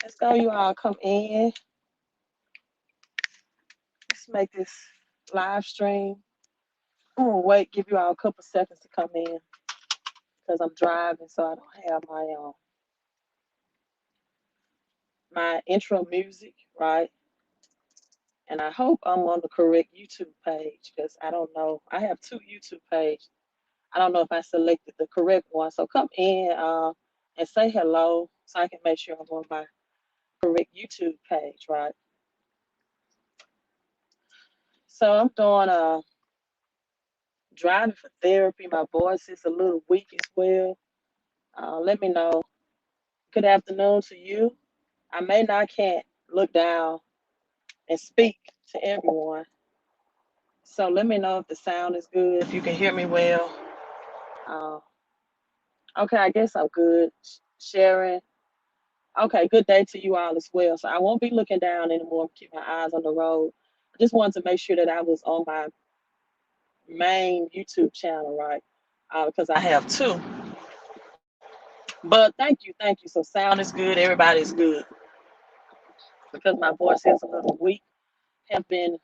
Let's go, you all come in. Let's make this live stream. I'm gonna wait, give you all a couple seconds to come in because I'm driving, so I don't have my intro music, right? And I hope I'm on the correct YouTube page because I don't know. I have two YouTube pages. I don't know if I selected the correct one. So come in and say hello so I can make sure I'm on my correct YouTube page, right? So I'm doing driving for therapy. My voice is a little weak as well. Let me know. Good afternoon to you. I may not can't look down and speak to everyone. So let me know if the sound is good, if you can hear me well. Uh, okay, I guess I'm good. Sharing. Okay, good day to you all as well. So I won't be looking down anymore. Keep my eyes on the road. I just wanted to make sure that I was on my main YouTube channel, right? Because I have two. But thank you. So sound is good. Everybody's good. Because my voice is a little weak. Have been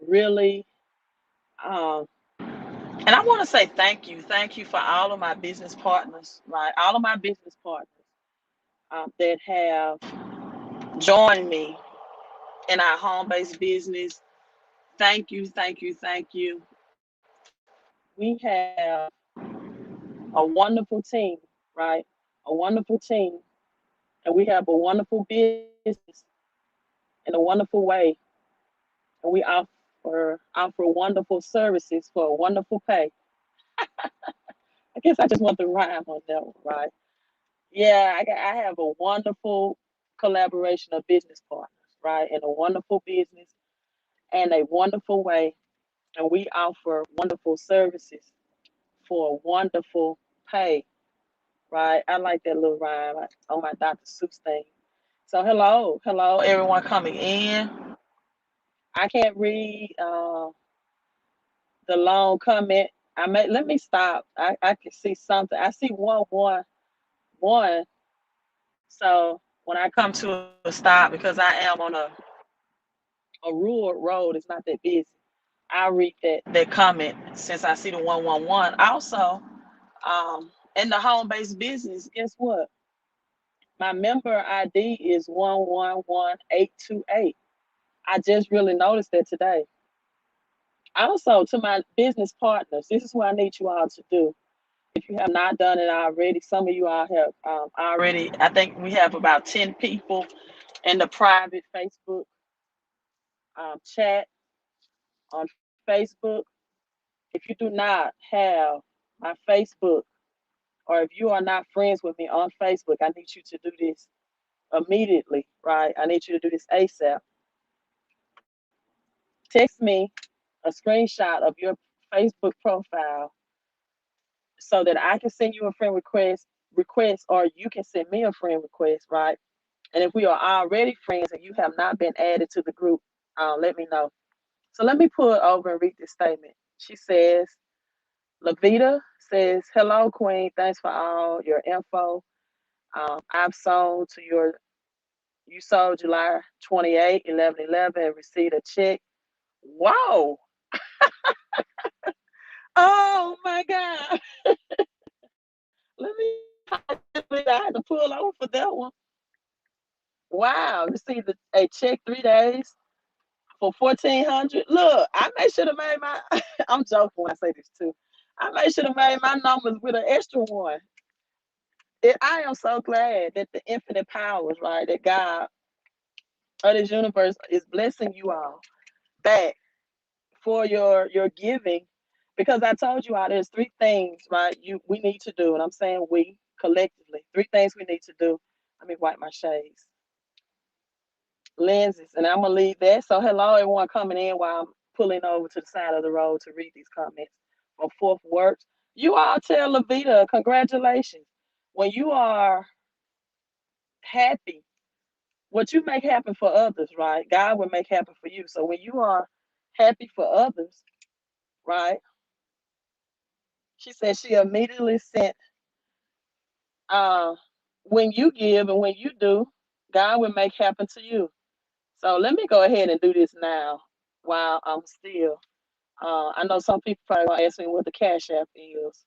really, um, and I want to say thank you. Thank you for all of my business partners, right? All of my business partners that have joined me in our home-based business. Thank you. We have a wonderful team, right? A wonderful team, and we have a wonderful business in a wonderful way, and we offer wonderful services for a wonderful pay. I guess I just want to rhyme on that one, right? Yeah, I have a wonderful collaboration of business partners, right? And a wonderful business and a wonderful way, and we offer wonderful services for a wonderful pay, right? I like that little rhyme on my Dr. Seuss thing. So hello, everyone coming in. I can't read the long comment. Let me stop. I can see something. I see one. So when I come to a stop, because I am on a rural road, it's not that busy. I'll read that comment since I see the 111. Also, in the home based business, guess what? My member ID is 111828. I just really noticed that today. Also, to my business partners, this is what I need you all to do. If you have not done it already, some of you all have already. I think we have about 10 people in the private Facebook chat on Facebook. If you do not have my Facebook, or if you are not friends with me on Facebook, I need you to do this immediately, right? I need you to do this ASAP. Text me a screenshot of your Facebook profile so that I can send you a friend request, or you can send me a friend request, right? And if we are already friends and you have not been added to the group, let me know. So let me pull it over and read this statement. She says, Lavita says, hello, Queen. Thanks for all your info. I've sold to you sold July 28, 11/11 and received a check. Wow. Oh my God. Let me, I had to pull over for that one. Wow. Received a check 3 days for 1,400. Look, I may should have made my, I'm joking when I say this too. I may should have made my numbers with an extra one. I am so glad that the infinite powers, right, that God of this universe is blessing you all back for your giving, because I told you all there's three things, right, we need to do, and I'm saying we collectively, three things we need to do. Let me wipe my shades, lenses, and I'm gonna leave that. So hello everyone coming in while I'm pulling over to the side of the road to read these comments on Fourth Works. You all tell Lavita congratulations. When you are happy, what you make happen for others, right, God will make happen for you. So when you are happy for others, right, she said she immediately sent, uh, when you give and when you do, God will make happen to you. So let me go ahead and do this now while I'm still. I know some people probably gonna ask me what the Cash App is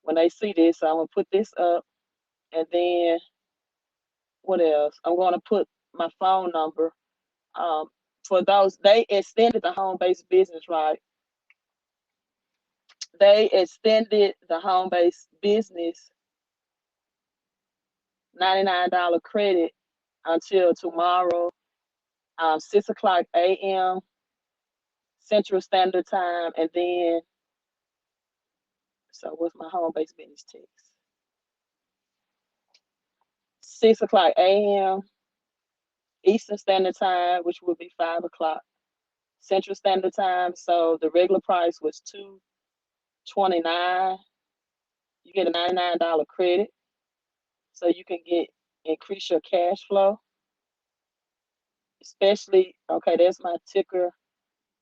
when they see this. So I'm gonna put this up, and then what else? I'm gonna put my phone number. Um, for those, they extended the home-based business, right? They extended the home-based business $99 credit until tomorrow, 6 o'clock a.m. Central Standard Time, and then so what's my home-based business text? 6 o'clock a.m. Eastern Standard Time, which would be 5 o'clock Central Standard Time. So the regular price was $229. You get a $99 credit, so you can increase your cash flow. Especially, okay, that's my ticker.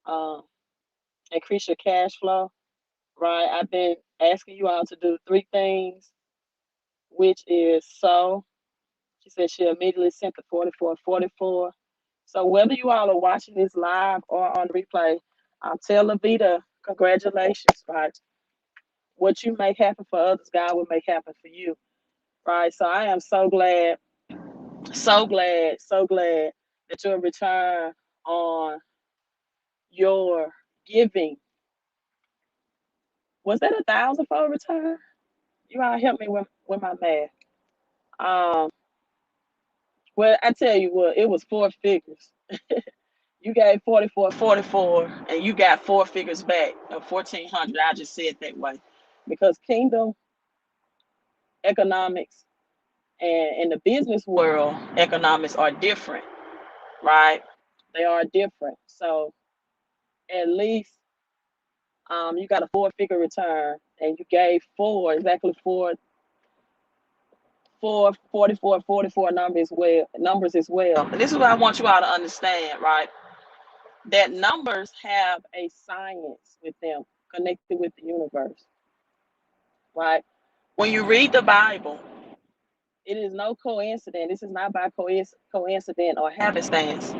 Um, increase your cash flow, right? I've been asking you all to do 3 things, which is sow. She said she immediately sent the 4444. So whether you all are watching this live or on replay, tell Lavita, congratulations, right? What you make happen for others, God will make happen for you, right? So I am so glad, so glad, so glad that you'll return on your giving. Was that 1,000 for a return? You all help me with my math. Um, well, I tell you what, it was 4 figures. You gave 4444 and you got 4 figures back of 1,400. I just said it that way because kingdom economics and in the business world, economics are different, right? They are different. So at least you got a 4 figure return and you gave exactly four 44 numbers as well. And this is what I want you all to understand, right? That numbers have a science with them connected with the universe, right? When you read the Bible, it is no coincidence. This is not by coincidence or happenstance.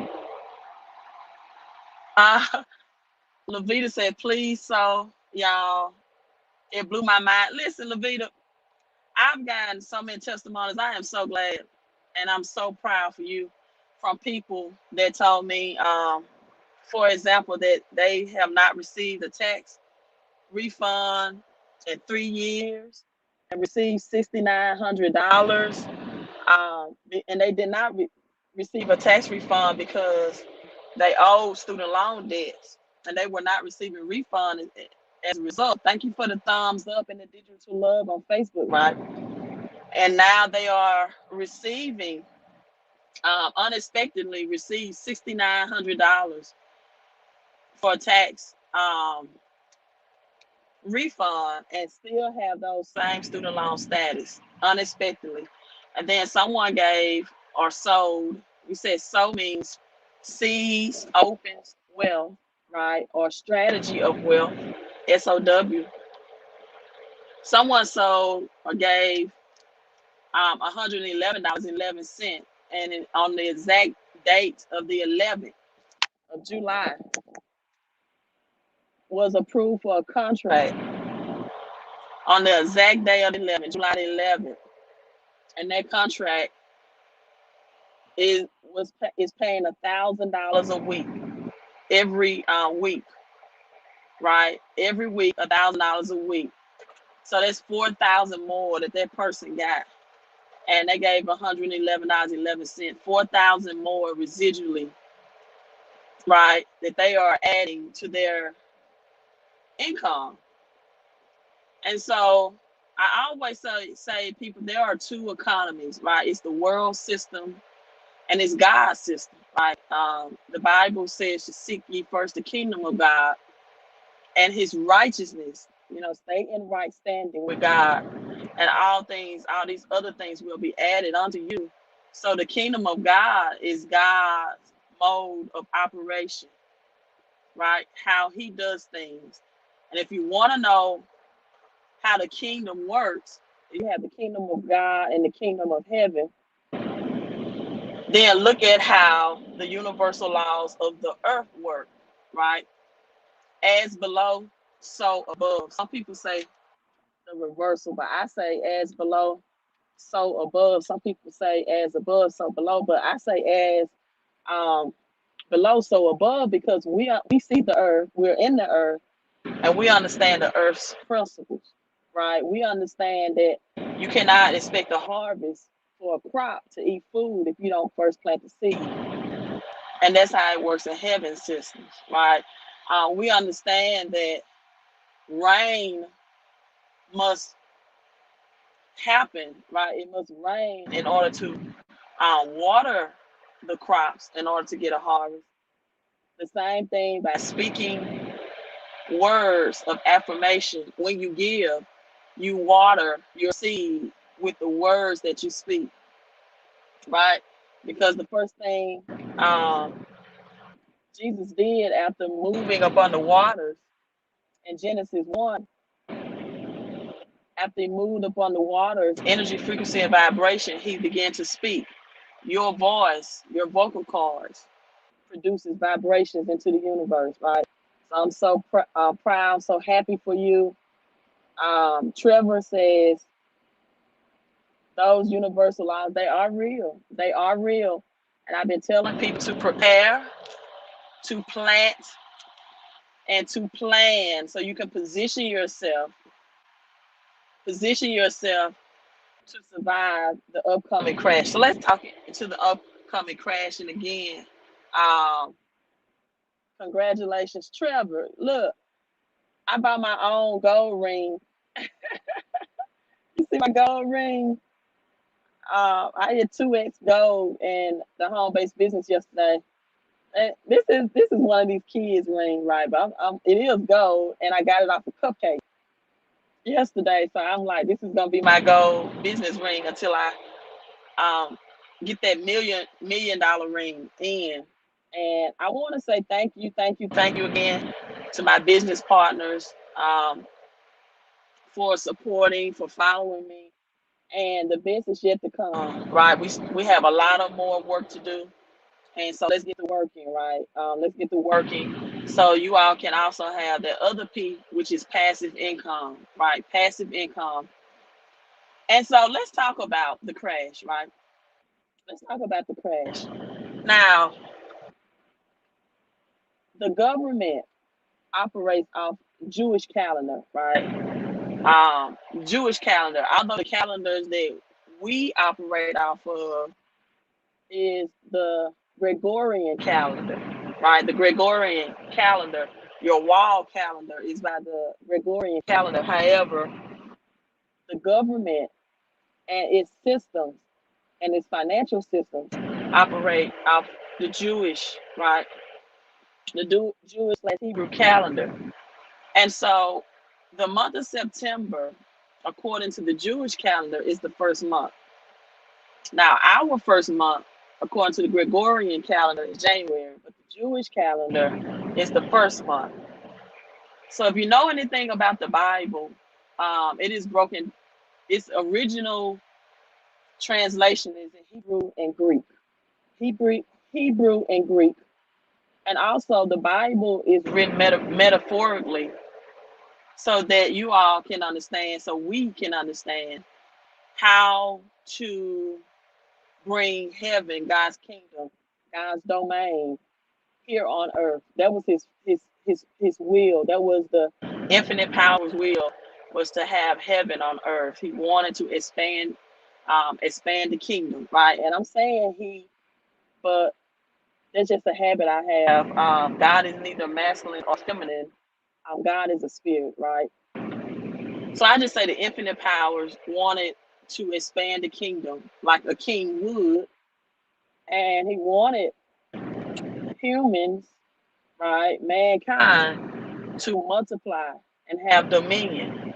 Uh, Lavita said, please, so y'all, it blew my mind. Listen, Lavita, I've gotten so many testimonies. I am so glad and I'm so proud for you from people that told me, for example, that they have not received a tax refund in 3 years and received $6,900. And they did not receive a tax refund because they owed student loan debts and they were not receiving refund as a result. Thank you for the thumbs up and the digital love on Facebook, right? And now they are receiving, unexpectedly received $6,900 for a tax refund and still have those same student loan status unexpectedly. And then someone gave or sold, we said sow means seeds, opens wealth, right? Or strategy of wealth, SOW. Someone sold or gave $111.11, and on the exact date of the 11th of July was approved for a contract on the exact day of the 11th, July the 11th, and that contract is paying $1,000 a week every week, right? Every week, $1,000 a week. So that's 4,000 more that person got, and they gave $111.11, 4,000 more residually, right? That they are adding to their income. And so I always say people, there are 2 economies, right? It's the world system and it's God's system, right? The Bible says to seek ye first the kingdom of God and his righteousness, stay in right standing with God, and all these other things will be added unto you. So the kingdom of God is God's mode of operation, right? How he does things. And if you want to know how the kingdom works, you have the kingdom of God and the kingdom of heaven. Then look at how the universal laws of the earth work, right? As below, so above. Some people say the reversal, but I say as below, so above. Some people say as above, so below, but I say as um, below, so above, because we see the earth, we're in the earth, and we understand the earth's principles, right? We understand that you cannot expect a harvest for a crop to eat food if you don't first plant the seed, and that's how it works in heaven systems, right? We understand that rain must happen, right? It must rain in order to water the crops in order to get a harvest. The same thing by speaking words of affirmation. When you give, you water your seed with the words that you speak, right? Because the first thing Jesus did after moving upon the waters in Genesis 1, after he moved upon the waters, energy, frequency, and vibration, he began to speak. Your voice, your vocal cords, produces vibrations into the universe, right? So I'm so proud, so happy for you. Trevor says those universal laws, they are real. They are real. And I've been telling people to prepare, to plant, and to plan so you can position yourself to survive the upcoming crash. So let's talk into the upcoming crash. And again, um, congratulations, Trevor. Look, I bought my own gold ring. You see my gold ring? I had 2x gold in the home-based business yesterday. And this is one of these kids' ring, right? But it is gold, and I got it off a cupcake yesterday. So I'm like, this is gonna be my gold business ring until I get that million dollar ring in. And I want to say thank you again to my business partners for supporting, for following me, and the best is yet to come. Right, we have a lot of more work to do, and so let's get to working. Right, let's get to working so you all can also have that other P, which is passive income. Right, passive income. And so let's talk about the crash. Right, let's talk about the crash. Now, the government operates off Jewish calendar, right? Jewish calendar. Although the calendars that we operate off of is the Gregorian calendar, right? The Gregorian calendar, your wall calendar is by the Gregorian calendar. However, the government and its systems and its financial systems operate off the Jewish, right? The Jewish/Hebrew calendar. And so the month of September, according to the Jewish calendar, is the first month. Now, our first month, according to the Gregorian calendar, is January, but the Jewish calendar is the first month. So if you know anything about the Bible, it is broken. Its original translation is in Hebrew and Greek. Hebrew and Greek. And also the Bible is written metaphorically so that you all can understand, so we can understand how to bring heaven, God's kingdom, God's domain here on earth. That was his will. That was the infinite power's will, was to have heaven on earth. He wanted to expand the kingdom, right? And I'm saying but that's just a habit I have. God is neither masculine or feminine. God is a spirit, right? So I just say the infinite powers wanted to expand the kingdom like a king would, and he wanted humans, right, mankind, to multiply and have dominion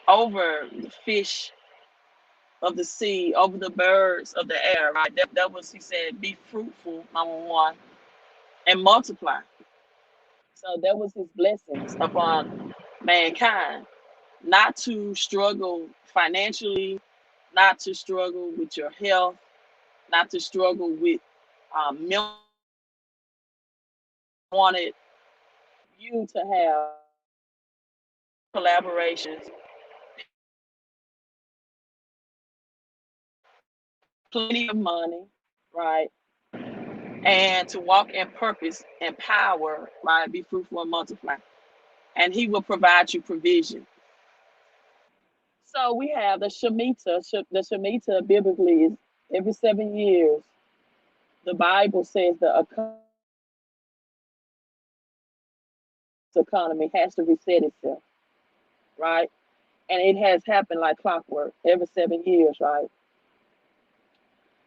over the fish of the sea, over the birds of the air, right? That was, he said, be fruitful, number one, and multiply. So that was his blessings upon mankind. Not to struggle financially, not to struggle with your health, not to struggle with wanted you to have collaborations, plenty of money, right? And to walk in purpose and power, right? Be fruitful and multiply. And he will provide you provision. So we have the Shemitah. The Shemitah biblically is every 7 years. The Bible says the economy has to reset itself, right? And it has happened like clockwork every 7 years, right?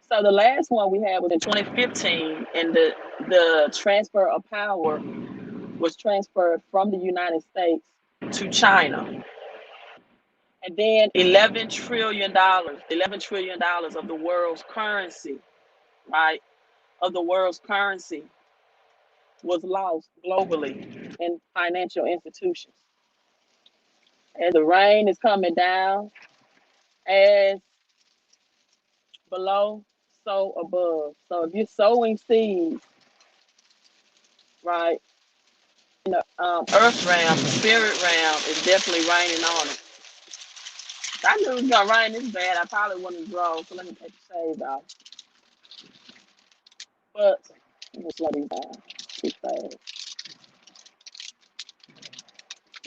So the last one we had was in 2015, and the transfer of power was transferred from the United States to China. And then $11 trillion of the world's currency, right? Of the world's currency was lost globally in financial institutions. As the rain is coming down, as below, so above. So if you're sowing seeds, right, in the earth realm, the spirit realm is definitely raining on it. If I knew it was gonna rain this bad, I probably wouldn't grow. So let me take the shades off. But let me slow these down. Too fast.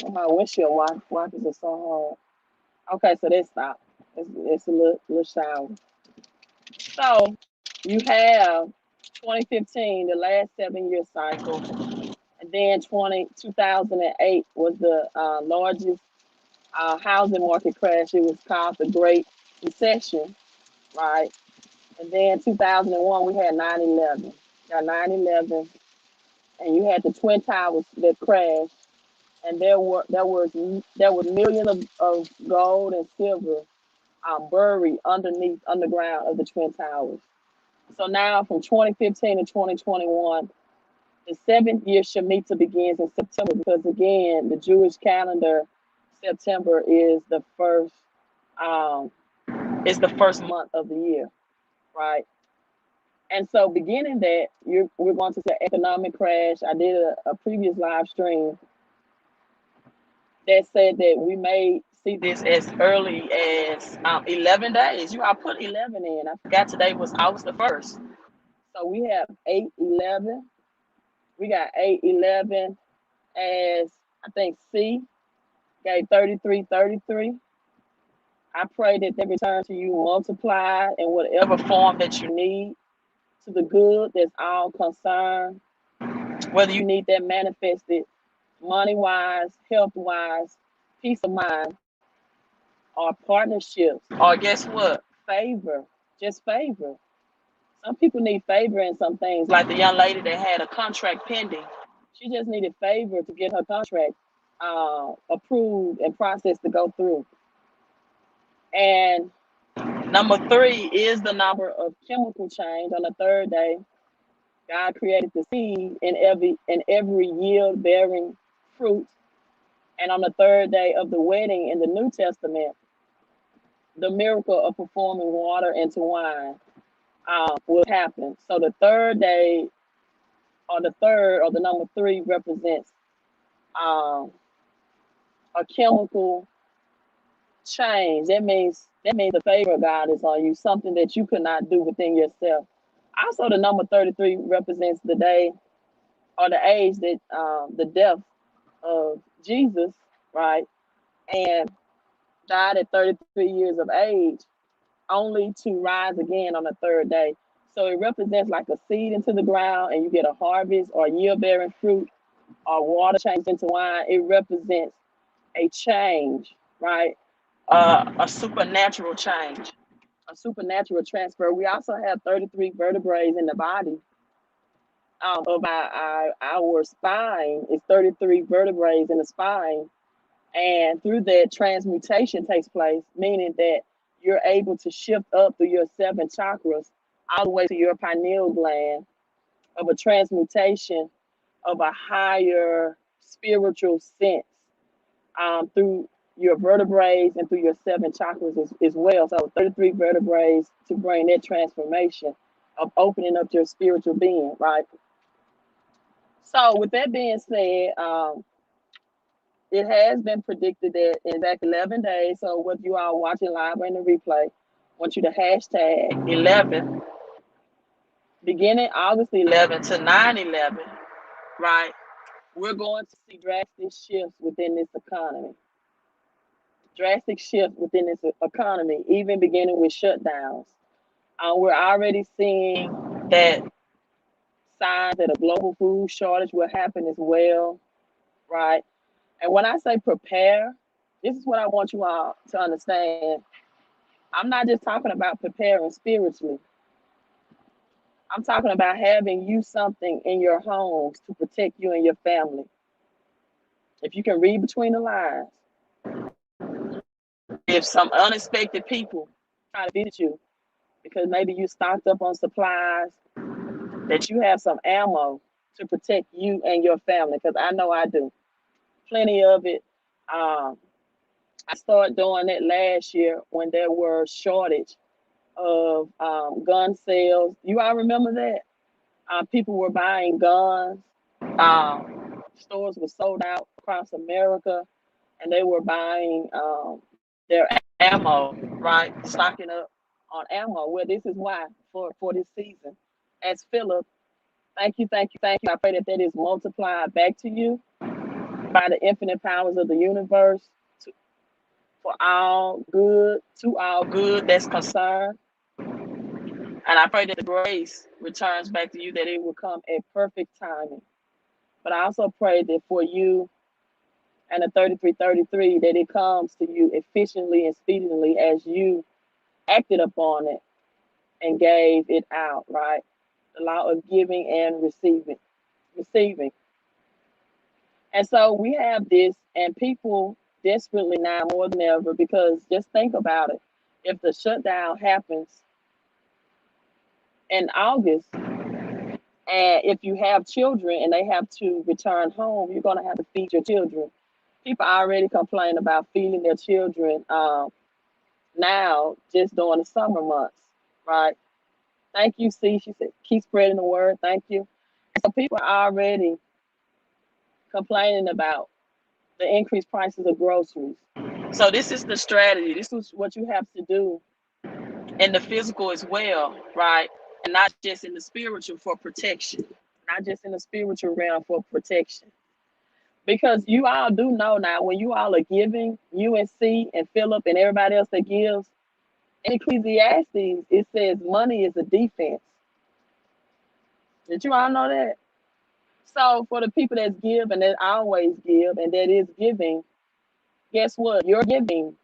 Oh, my windshield wipers are so hard. Okay, so they stopped. It's a little shower. So you have 2015, the last 7 year cycle, and then 2008 was the largest housing market crash. It was called the Great Recession, right? And then 2001, we had 9/11. Got 9/11, and you had the Twin Towers that crashed, and there was millions of gold and silver buried underground of the Twin Towers. So now from 2015 to 2021, the 7th year Shemitah begins in September because again, the Jewish calendar, September um, is the first month of the year, right? And so beginning that, we're going to see an economic crash. I did a previous live stream that said that we may see this as early as 11 days. I put 11 in. I forgot today was August the 1st. So we have 8/11. We got 8/11 as I think C gave 33:33. I pray that they return to you multiplied in whatever form that you need to the good that's all concerned. Whether you need that manifested money wise, health wise, peace of mind, or partnerships, or guess what? Favor, just favor. Some people need favor in some things, like the young lady that had a contract pending. She just needed favor to get her contract approved and processed to go through. And number 3 is the number of chemical change. On the third day, God created the seed in every yield bearing fruit. And on the third day of the wedding in the New Testament, the miracle of performing water into wine will happen. So the third day, or the third, or the number 3 represents um, a chemical change. That means the favor of God is on you, something that you could not do within yourself. Also, the number 33 represents the day or the age that the death of Jesus, right? And died at 33 years of age, only to rise again on the third day. So it represents like a seed into the ground and you get a harvest or yield bearing fruit or water changed into wine. It represents a change, right? A supernatural change, a supernatural transfer. We also have 33 vertebrae in the body. Of our spine is 33 vertebrae in the spine, and through that transmutation takes place, meaning that you're able to shift up through your 7 chakras all the way to your pineal gland of a transmutation of a higher spiritual sense through your vertebrae and through your 7 chakras as well. So 33 vertebrae to bring that transformation of opening up your spiritual being, right? So, with that being said, it has been predicted that in exactly 11 days, so what you are watching live or in the replay, I want you to hashtag 11, beginning August 11 to 9/11, right? We're going to see drastic shifts within this economy. Drastic shift within this economy, even beginning with shutdowns. We're already seeing that signs that a global food shortage will happen as well, right? And when I say prepare, this is what I want you all to understand. I'm not just talking about preparing spiritually. I'm talking about having you something in your homes to protect you and your family. If you can read between the lines, if some unexpected people try to visit you because maybe you stocked up on supplies, that you have some ammo to protect you and your family, because I know I do. Plenty of it. Um, I started doing that last year when there were shortage of gun sales. You all remember that? People were buying guns. Stores were sold out across America, and they were buying their ammo, right? Stocking up on ammo. Well, this is why for this season. As Philip, thank you, thank you, thank you. I pray that that is multiplied back to you by the infinite powers of the universe to, for all good, to all good that's concerned. And I pray that the grace returns back to you, that it will come at perfect timing. But I also pray that for you and the 3333, that it comes to you efficiently and speedily as you acted upon it and gave it out, right? The law of giving and receiving. Receiving. And so we have this, and people desperately now more than ever, because just think about it. If the shutdown happens in August, and if you have children and they have to return home, you're going to have to feed your children. People already complain about feeding their children now, just during the summer months, right? Thank you, C. She said, keep spreading the word. Thank you. So people are already complaining about the increased prices of groceries. So this is the strategy. This is what you have to do in the physical as well, right? And not just in the spiritual, for protection. Not just in the spiritual realm, for protection. Because you all do know now, when you all are giving, you and C and Philip and everybody else that gives, in Ecclesiastes, it says money is a defense. Did you all know that? So for the people that give and that always give and that is giving, guess what? You're giving.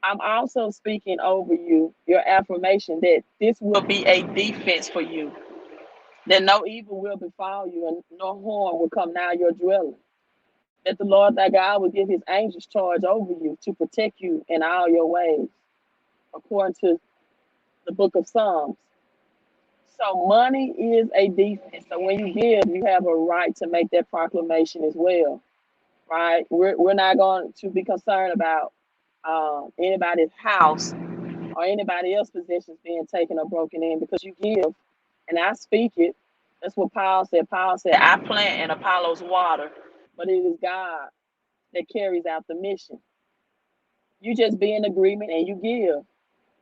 I'm also speaking over you, your affirmation, that this will be a defense for you, that no evil will befall you and no harm will come nigh your dwelling. That the Lord thy God will give his angels charge over you to protect you in all your ways, according to the book of Psalms. So money is a defense. So when you give, you have a right to make that proclamation as well, right? We're not going to be concerned about anybody's house or anybody else's possessions being taken or broken in, because you give and I speak it. That's what Paul said. Paul said, I plant and Apollos water, but it is God that carries out the mission. You just be in agreement and you give.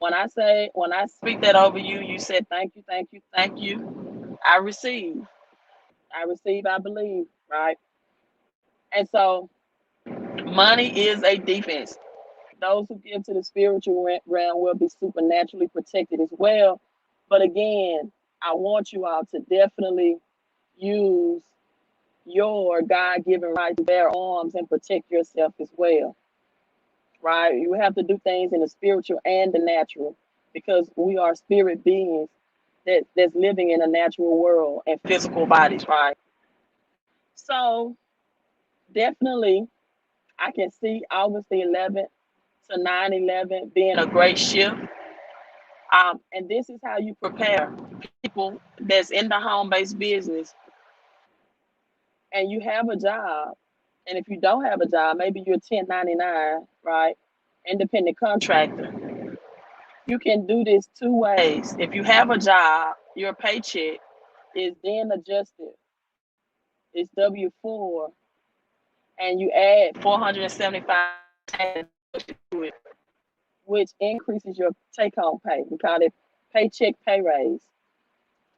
When I speak that over you, you said, thank you, thank you, thank you. I receive. I receive, I believe, right? And so money is a defense. Those who give to the spiritual realm will be supernaturally protected as well. But again, I want you all to definitely use your God-given right to bear arms and protect yourself as well, right? You have to do things in the spiritual and the natural, because we are spirit beings that's living in a natural world and physical bodies, right? So definitely, I can see August the 11th to 9/11 being a great shift. And this is how you prepare people that's in the home-based business and you have a job. And if you don't have a job, maybe you're 1099, right? Independent contractor. You can do this two ways. If you have a job, your paycheck is then adjusted. It's W-4, and you add 475 to it, which increases your take-home pay. We call it paycheck pay raise.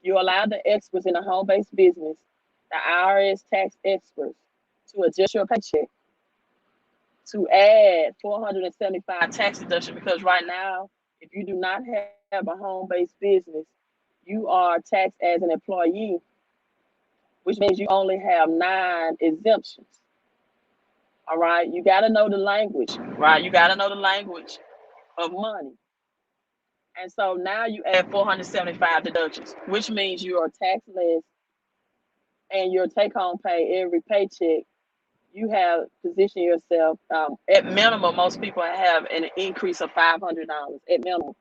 You allow the experts in a home-based business, the IRS tax experts, to adjust your paycheck to add 475 tax deduction, because right now, if you do not have a home-based business, you are taxed as an employee, which means you only have 9 exemptions. All right, you got to know the language, right? You got to know the language of money. And so now you add 475 deductions, which means you are tax less, and your take home pay every paycheck. You have positioned yourself, at minimum, most people have an increase of $500 at minimum.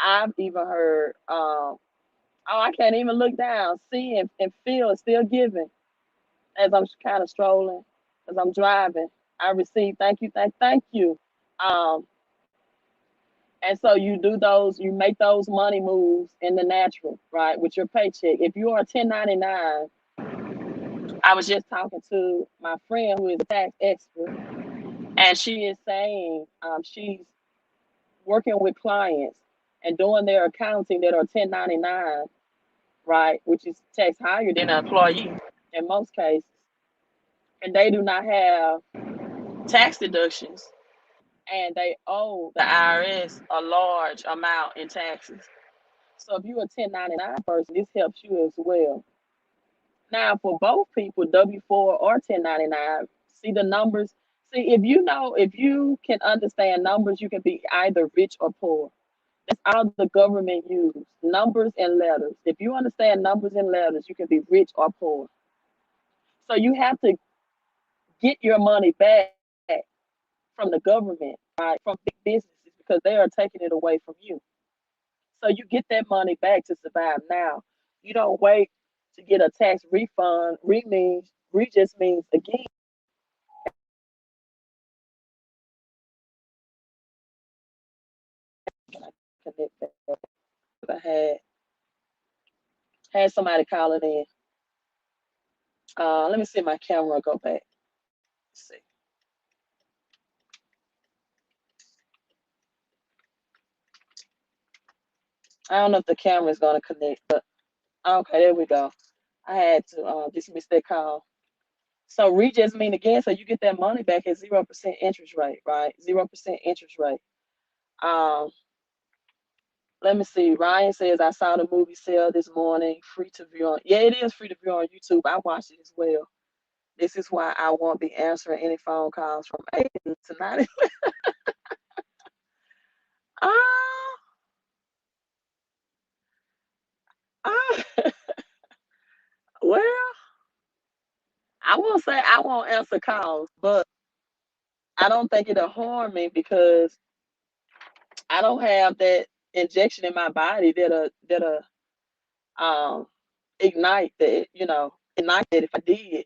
I've even heard, oh, I can't even look down, see and feel it's still giving as I'm kind of strolling, as I'm driving. I receive, thank you, thank you. Um, and so you do those, you make those money moves in the natural, right, with your paycheck. If you are 1099, I was just talking to my friend who is a tax expert, and she is saying she's working with clients and doing their accounting that are 1099, right, which is tax higher than an employee in most cases, and they do not have tax deductions, and they owe the IRS a large amount in taxes. So if you're a 1099 person, this helps you as well. Now, for both people, W-4 or 1099, see the numbers. See, if you know, if you can understand numbers, you can be either rich or poor. That's all the government uses, numbers and letters. If you understand numbers and letters, you can be rich or poor. So you have to get your money back from the government, right, from big businesses, because they are taking it away from you. So you get that money back to survive now. You don't wait to get a tax refund. Re just means again. Connect that. I had somebody calling in. Let me see my camera go back. Let's see. I don't know if the camera is gonna connect, but okay, there we go. I had to dismiss that call. So re just mean again, so you get that money back at 0% interest rate, right? 0% interest rate. Um, Let me see. Ryan says I saw the movie Sale this morning, free to view on. Yeah, it is free to view on YouTube. I watched it as well. This is why I won't be answering any phone calls from Aiden tonight. Ah, ah. Well, I won't say I won't answer calls, but I don't think it'll harm me because I don't have that injection in my body that'll um ignite that, ignite that if I did.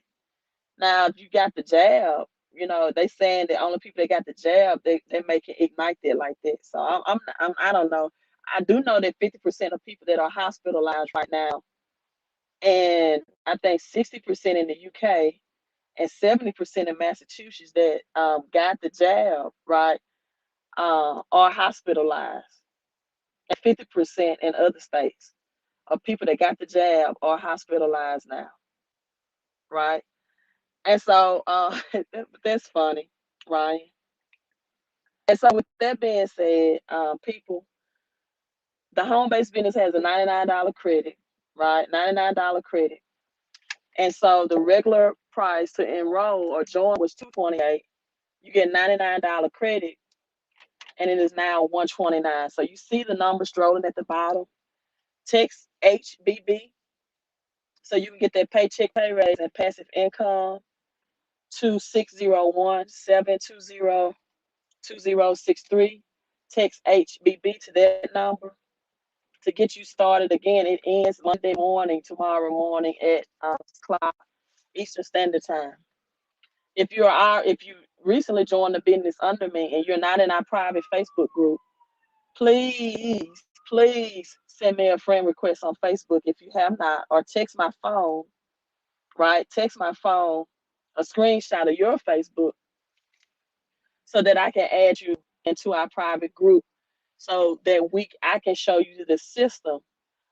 Now, if you got the jab, they saying that only people that got the jab, they make it ignite it like that. So I don't know. I do know that 50% of people that are hospitalized right now, and I think 60% in the UK and 70% in Massachusetts that got the jab, right, are hospitalized, and 50% in other states of people that got the jab are hospitalized now, right? And so that's funny, Ryan. And so with that being said, people, the home-based business has a $99 credit, right? $99 credit. And so the regular price to enroll or join was $228. You get $99 credit, and it is now $129. So you see the number strolling at the bottom. Text HBB so you can get that paycheck pay raise and passive income to 601-720-2063. Text HBB to that number to get you started. Again, it ends Monday morning, tomorrow morning at 6 o'clock Eastern Standard Time. If you recently joined the business under me and you're not in our private Facebook group, please, please send me a friend request on Facebook if you have not, or text my phone, right? Text my phone a screenshot of your Facebook so that I can add you into our private group so that I can show you the system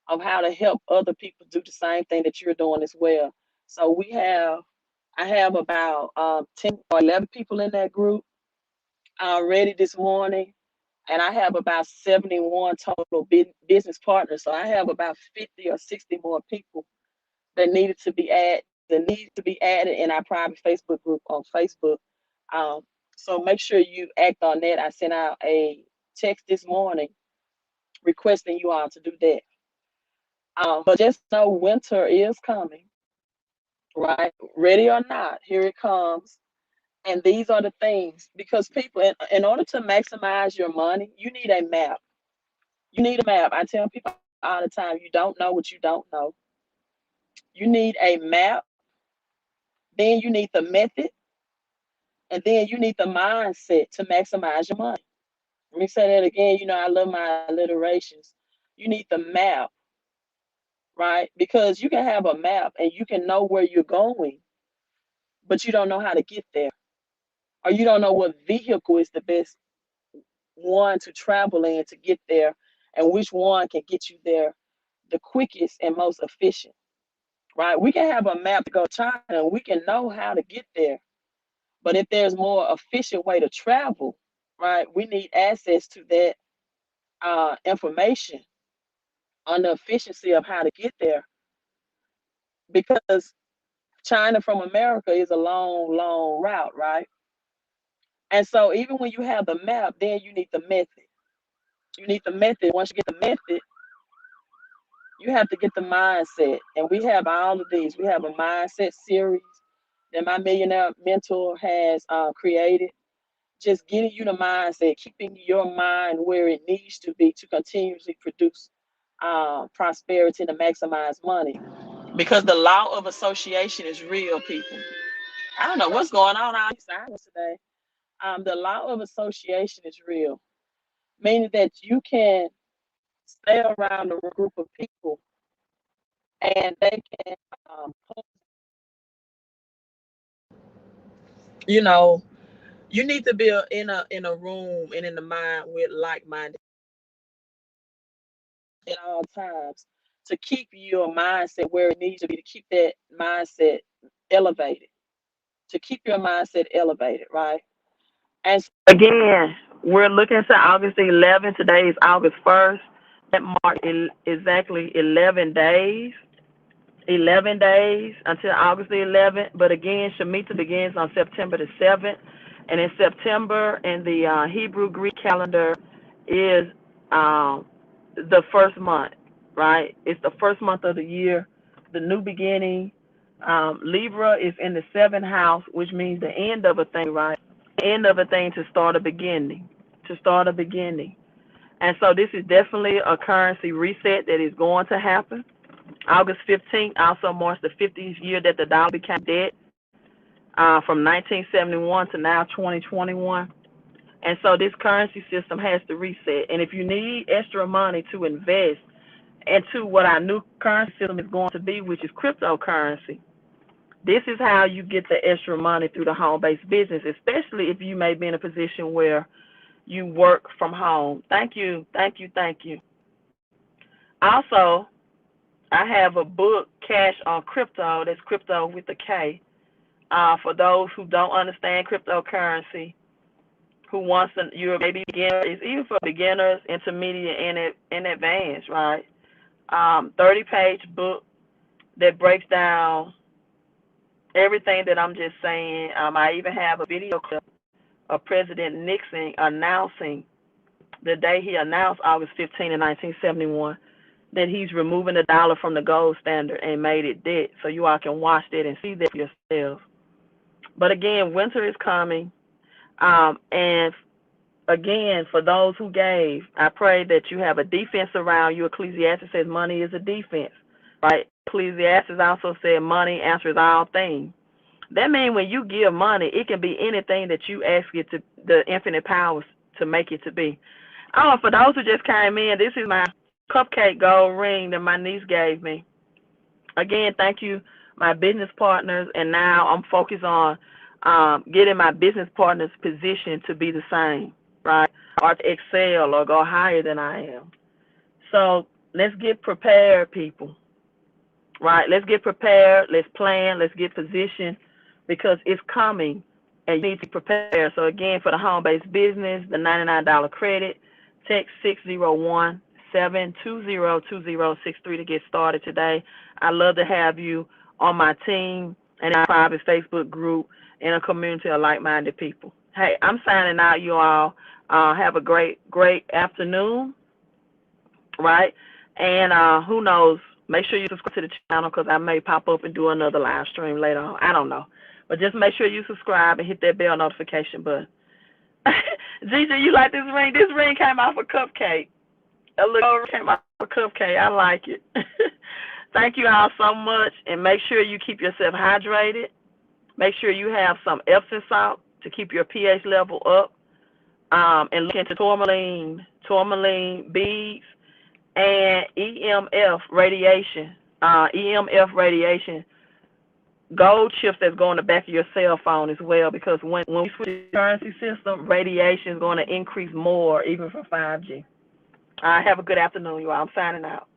of how to help other people do the same thing that you're doing as well. So I have about 10 or 11 people in that group already this morning, and I have about 71 total business partners. So I have about 50 or 60 more people that need to be added in our private Facebook group on Facebook. Um, so make sure you act on that. I sent out a text this morning requesting you all to do that. But just know winter is coming, right? Ready or not, here it comes. And these are the things, because people, in order to maximize your money, you need a map. You need a map. I tell people all the time, you don't know what you don't know. You need a map, then you need the method, and then you need the mindset to maximize your money. Let me say that again. You know, I love my alliterations. You need the map, right? Because you can have a map and you can know where you're going, but you don't know how to get there, or you don't know what vehicle is the best one to travel in to get there, and which one can get you there the quickest and most efficient, right? We can have a map to go to China and we can know how to get there. But if there's more efficient way to travel, right, we need access to that information on the efficiency of how to get there, because China from America is a long, long route, right? And so even when you have the map, then you need the method. You need the method. Once you get the method, you have to get the mindset. And we have all of these. We have a mindset series that my millionaire mentor has created. Just getting you the mindset, keeping your mind where it needs to be to continuously produce prosperity to maximize money. Because the law of association is real, people. I don't know what's going on out today. The law of association is real, meaning that you can stay around a group of people and they can, um, you know, you need to be in a room and in the mind with like-minded at all times to keep your mindset where it needs to be, to keep that mindset elevated, to keep your mindset elevated, right? And so again, we're looking to August 11th. Today is August 1st. That marks exactly 11 days. 11 days until August the 11th. But again, Shemitah begins on September the 7th. And in September, in the Hebrew Greek calendar, is the first month, right? It's the first month of the year, the new beginning. Libra is in the seventh house, which means the end of a thing, right? The end of a thing to start a beginning, to start a beginning. And so this is definitely a currency reset that is going to happen. August 15th also marks the 50th year that the dollar became dead, from 1971 to now 2021. And so this currency system has to reset. And if you need extra money to invest into what our new currency system is going to be, which is cryptocurrency, this is how you get the extra money through the home-based business, especially if you may be in a position where you work from home. Thank you, thank you, thank you. Also, I have a book, Cash on Crypto. That's crypto with a K. For those who don't understand cryptocurrency, who wants to, you're maybe beginner. It's even for beginners, intermediate, and advanced, right? 30-page book that breaks down everything that I'm just saying. I even have a video clip of President Nixon announcing the day he announced August 15 in 1971 that he's removing the dollar from the gold standard and made it debt. So you all can watch that and see that for yourselves. But again, winter is coming. And again, for those who gave, I pray that you have a defense around you. Ecclesiastes says money is a defense, right? Ecclesiastes also said money answers all things. That means when you give money, it can be anything that you ask it to, the infinite powers to make it to be. Oh, for those who just came in, this is my cupcake gold ring that my niece gave me. Again, thank you, my business partners, and now I'm focused on getting my business partners positioned to be the same, right? Or to excel or go higher than I am. So let's get prepared, people, right? Let's get prepared. Let's plan. Let's get positioned because it's coming and you need to prepare. So again, for the home-based business, the $99 credit, text 601-720-2063 to get started today. I love to have you on my team and in our private Facebook group in a community of like-minded people. Hey, I'm signing out, you all. Have a great afternoon, right? And who knows, make sure you subscribe to the channel because I may pop up and do another live stream later on. I don't know. But just make sure you subscribe and hit that bell notification button. Gigi, you like this ring? This ring came off a cupcake. A little came off a cupcake. I like it. Thank you all so much. And make sure you keep yourself hydrated. Make sure you have some Epsom salt to keep your pH level up. And look into tourmaline beads, and EMF radiation. Gold chips that's going in the back of your cell phone as well, because when we switch the currency system, radiation is going to increase more, even for 5G. Have a good afternoon, you all. I'm signing out.